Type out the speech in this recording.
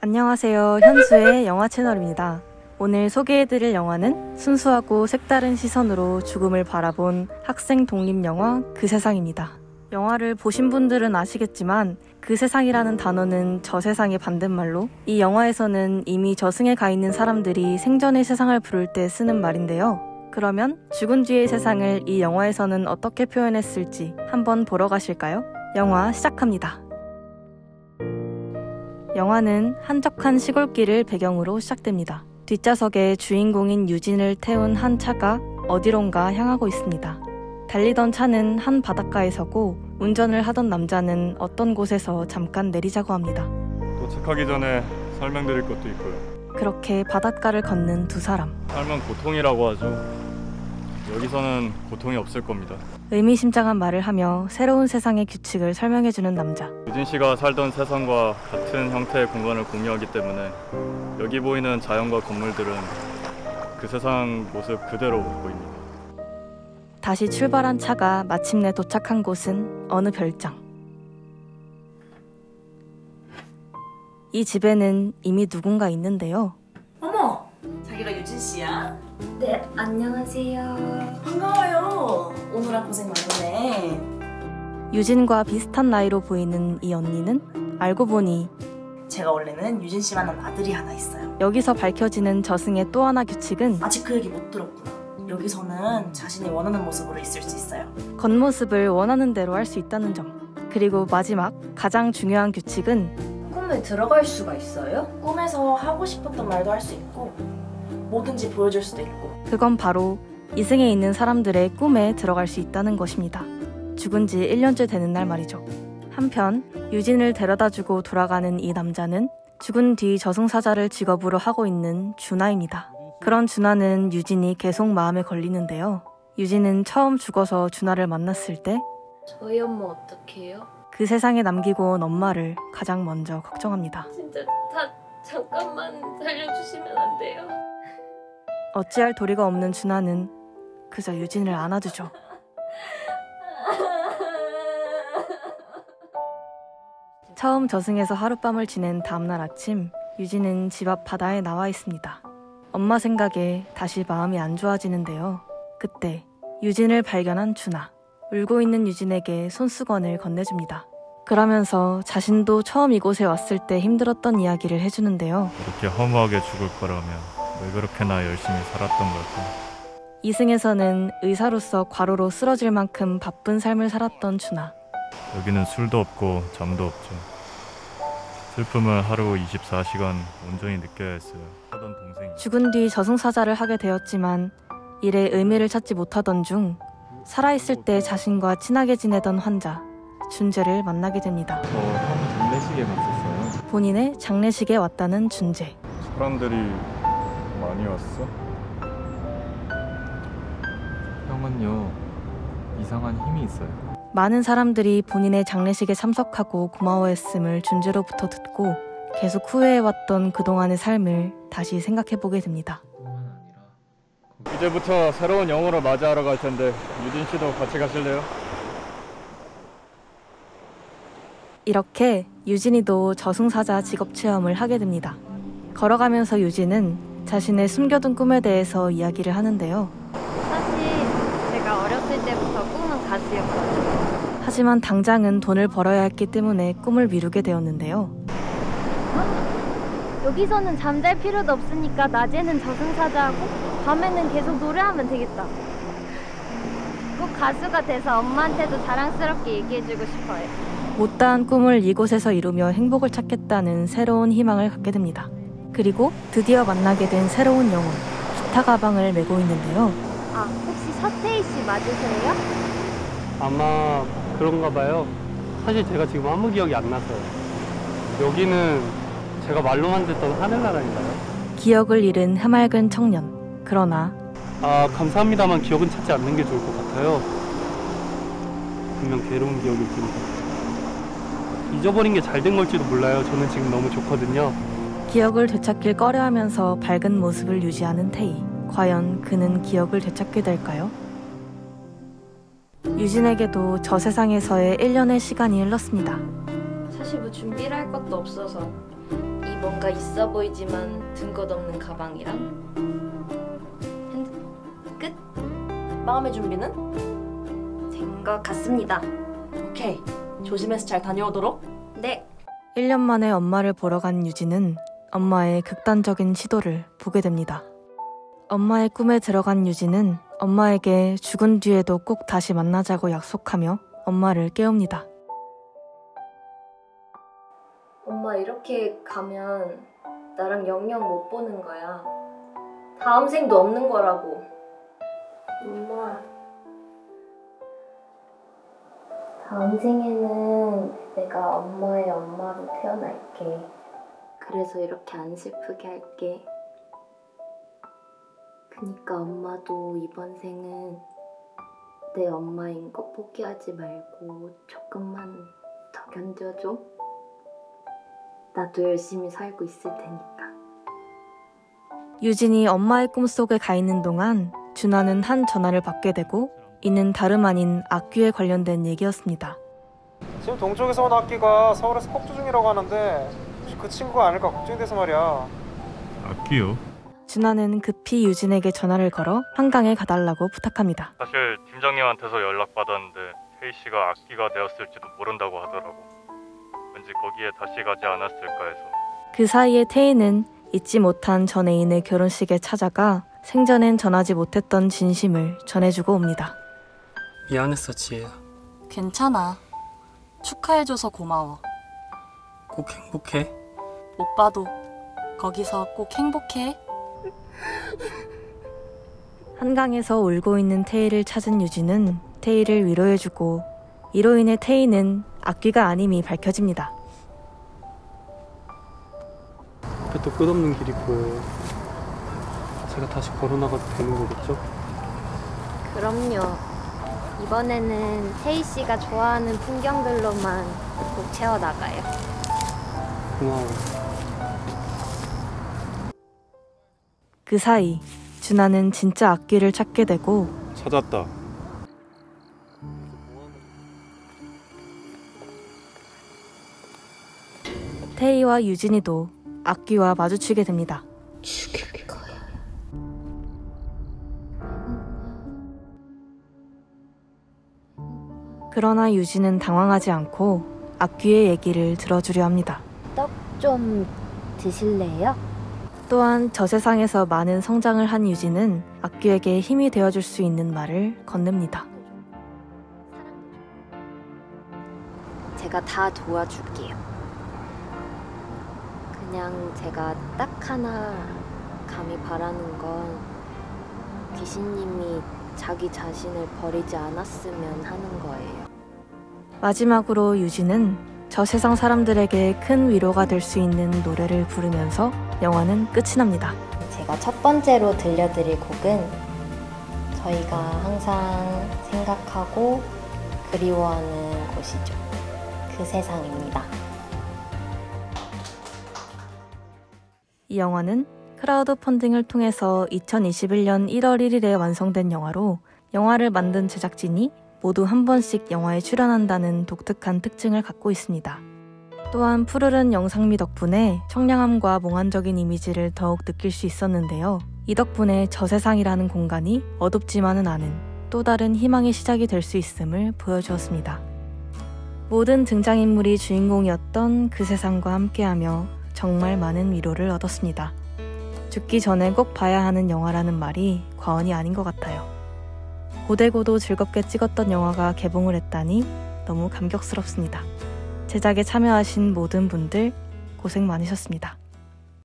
안녕하세요. 현수의 영화 채널입니다. 오늘 소개해드릴 영화는 순수하고 색다른 시선으로 죽음을 바라본 학생 독립영화 그 세상입니다. 영화를 보신 분들은 아시겠지만 그 세상이라는 단어는 저 세상의 반대말로 이 영화에서는 이미 저승에 가 있는 사람들이 생전의 세상을 부를 때 쓰는 말인데요. 그러면 죽은 뒤의 세상을 이 영화에서는 어떻게 표현했을지 한번 보러 가실까요? 영화 시작합니다. 영화는 한적한 시골길을 배경으로 시작됩니다. 뒷좌석에 주인공인 유진을 태운 한 차가 어디론가 향하고 있습니다. 달리던 차는 한 바닷가에 서고 운전을 하던 남자는 어떤 곳에서 잠깐 내리자고 합니다. 도착하기 전에 설명드릴 것도 있고요. 그렇게 바닷가를 걷는 두 사람. 삶은 고통이라고 하죠. 여기서는 고통이 없을 겁니다. 의미심장한 말을 하며 새로운 세상의 규칙을 설명해주는 남자. 유진 씨가 살던 세상과 같은 형태의 공간을 공유하기 때문에 여기 보이는 자연과 건물들은 그 세상 모습 그대로 보입니다. 다시 출발한 차가 마침내 도착한 곳은 어느 별장. 이 집에는 이미 누군가 있는데요. 어머! 자기가 유진 씨야? 네, 안녕하세요. 반가워요. 오느라 고생 많네. 유진과 비슷한 나이로 보이는 이 언니는 알고 보니 제가 원래는 유진 씨만 한 아들이 하나 있어요. 여기서 밝혀지는 저승의 또 하나 규칙은 아직 그 얘기 못 들었구나. 여기서는 자신이 원하는 모습으로 있을 수 있어요. 겉모습을 원하는 대로 할 수 있다는 점. 그리고 마지막 가장 중요한 규칙은 꿈에 들어갈 수가 있어요? 꿈에서 하고 싶었던 말도 할 수 있고 뭐든지 보여줄 수도 있고. 그건 바로 이승에 있는 사람들의 꿈에 들어갈 수 있다는 것입니다. 죽은 지 1년째 되는 날 말이죠. 한편 유진을 데려다주고 돌아가는 이 남자는 죽은 뒤 저승사자를 직업으로 하고 있는 준하입니다. 그런 준하는 유진이 계속 마음에 걸리는데요. 유진은 처음 죽어서 준하를 만났을 때 저희 엄마 어떡해요? 그 세상에 남기고 온 엄마를 가장 먼저 걱정합니다. 진짜 다 잠깐만 살려주시면 안 돼요? 어찌할 도리가 없는 준하는 그저 유진을 안아주죠. 처음 저승에서 하룻밤을 지낸 다음날 아침, 유진은 집 앞 바다에 나와 있습니다. 엄마 생각에 다시 마음이 안 좋아지는데요. 그때 유진을 발견한 준하. 울고 있는 유진에게 손수건을 건네줍니다. 그러면서 자신도 처음 이곳에 왔을 때 힘들었던 이야기를 해주는데요. 이렇게 허무하게 죽을 거라면 왜 그렇게나 열심히 살았던 걸까? 이승에서는 의사로서 과로로 쓰러질 만큼 바쁜 삶을 살았던 준하. 여기는 술도 없고 잠도 없죠. 슬픔을 하루 24시간 온전히 느껴야 했어요. 하던 동생이 죽은 뒤 저승사자를 하게 되었지만 일에 의미를 찾지 못하던 중 살아있을 때 자신과 친하게 지내던 환자 준재를 만나게 됩니다. 저 형 장례식에 갔었어요. 본인의 장례식에 왔다는 준재. 사람들이 많이 왔어? 형은요, 이상한 힘이 있어요. 많은 사람들이 본인의 장례식에 참석하고 고마워했음을 준재로부터 듣고 계속 후회해왔던 그동안의 삶을 다시 생각해보게 됩니다. 이제부터 새로운 영혼을 맞이하러 갈 텐데 유진 씨도 같이 가실래요? 이렇게 유진이도 저승사자 직업체험을 하게 됩니다. 걸어가면서 유진은 자신의 숨겨둔 꿈에 대해서 이야기를 하는데요. 사실 제가 어렸을 때부터 꿈은 가수였거든요. 하지만 당장은 돈을 벌어야 했기 때문에 꿈을 미루게 되었는데요. 여기서는 잠잘 필요도 없으니까 낮에는 저승사자하고 밤에는 계속 노래하면 되겠다. 꼭 가수가 돼서 엄마한테도 자랑스럽게 얘기해주고 싶어요. 못다한 꿈을 이곳에서 이루며 행복을 찾겠다는 새로운 희망을 갖게 됩니다. 그리고 드디어 만나게 된 새로운 영혼, 기타 가방을 메고 있는데요. 아, 혹시 서태희 씨 맞으세요? 아마 그런가 봐요. 사실 제가 지금 아무 기억이 안 나서요. 여기는 제가 말로만 듣던 하늘나라인가요? 기억을 잃은 해맑은 청년. 그러나 감사합니다만 기억은 찾지 않는 게 좋을 것 같아요. 분명 괴로운 기억일 텐데. 잊어버린 게 잘 된 걸지도 몰라요. 저는 지금 너무 좋거든요. 기억을 되찾길 꺼려하면서 밝은 모습을 유지하는 태희. 과연 그는 기억을 되찾게 될까요? 유진에게도 저 세상에서의 1년의 시간이 흘렀습니다. 사실 뭐 준비를 할 것도 없어서 이 뭔가 뭔가 있어 보이지만 든 것 없는 가방이랑 끝? 마음의 준비는? 된 것 같습니다. 오케이. 조심해서 잘 다녀오도록. 네. 1년 만에 엄마를 보러 간 유진은 엄마의 극단적인 시도를 보게 됩니다. 엄마의 꿈에 들어간 유진은 엄마에게 죽은 뒤에도 꼭 다시 만나자고 약속하며 엄마를 깨웁니다. 엄마 이렇게 가면 나랑 영영 못 보는 거야. 다음 생도 없는 거라고. 엄마. 다음 생에는 내가 엄마의 엄마로 태어날게. 그래서 이렇게 안 슬프게 할게. 그니까 엄마도 이번 생은 내 엄마인 거 포기하지 말고 조금만 더 견뎌줘. 나도 열심히 살고 있을 테니까. 유진이 엄마의 꿈속에 가 있는 동안 준하는 한 전화를 받게 되고 이는 다름 아닌 악귀에 관련된 얘기였습니다. 지금 동쪽에서 온 악기가 서울에서 폭주 중이라고 하는데 혹시 그 친구가 아닐까 걱정돼서 말이야. 악기요? 준하는 급히 유진에게 전화를 걸어 한강에 가달라고 부탁합니다. 사실 팀장님한테서 연락받았는데 태희 씨가 악기가 되었을지도 모른다고 하더라고. 왠지 거기에 다시 가지 않았을까 해서. 그 사이에 태희는 잊지 못한 전 애인의 결혼식에 찾아가 생전엔 전하지 못했던 진심을 전해주고 옵니다. 미안했어, 지혜야. 괜찮아. 축하해줘서 고마워. 꼭 행복해. 오빠도 거기서 꼭 행복해. 한강에서 울고 있는 태희를 찾은 유진은 태희를 위로해주고 이로 인해 태희는 악귀가 아님이 밝혀집니다. 앞에 또 끝없는 길이 보여요. 제가 다시 걸어나가도 되는 거겠죠? 그럼요. 이번에는 태희 씨가 좋아하는 풍경들로만 꼭 채워나가요. 고마워. 그 사이 준하는 진짜 악귀를 찾게 되고 찾았다. 태희와 유진이도 악귀와 마주치게 됩니다. 죽일 거야. 그러나 유진은 당황하지 않고 악귀의 얘기를 들어주려 합니다. 떡 좀 드실래요? 또한 저 세상에서 많은 성장을 한 유진은 악귀에게 힘이 되어줄 수 있는 말을 건넵니다. 제가 다 도와줄게요. 그냥 제가 딱 하나 감히 바라는 건 귀신님이 자기 자신을 버리지 않았으면 하는 거예요. 마지막으로 유진은 저 세상 사람들에게 큰 위로가 될 수 있는 노래를 부르면서 영화는 끝이 납니다. 제가 첫 번째로 들려드릴 곡은 저희가 항상 생각하고 그리워하는 곳이죠. 그 세상입니다. 이 영화는 크라우드 펀딩을 통해서 2021년 1월 1일에 완성된 영화로 영화를 만든 제작진이 모두 한 번씩 영화에 출연한다는 독특한 특징을 갖고 있습니다. 또한 푸르른 영상미 덕분에 청량함과 몽환적인 이미지를 더욱 느낄 수 있었는데요. 이 덕분에 저 세상이라는 공간이 어둡지만은 않은 또 다른 희망의 시작이 될 수 있음을 보여주었습니다. 모든 등장인물이 주인공이었던 그 세상과 함께하며 정말 많은 위로를 얻었습니다. 죽기 전에 꼭 봐야 하는 영화라는 말이 과언이 아닌 것 같아요. 고되고도 즐겁게 찍었던 영화가 개봉을 했다니 너무 감격스럽습니다. 제작에 참여하신 모든 분들 고생 많으셨습니다.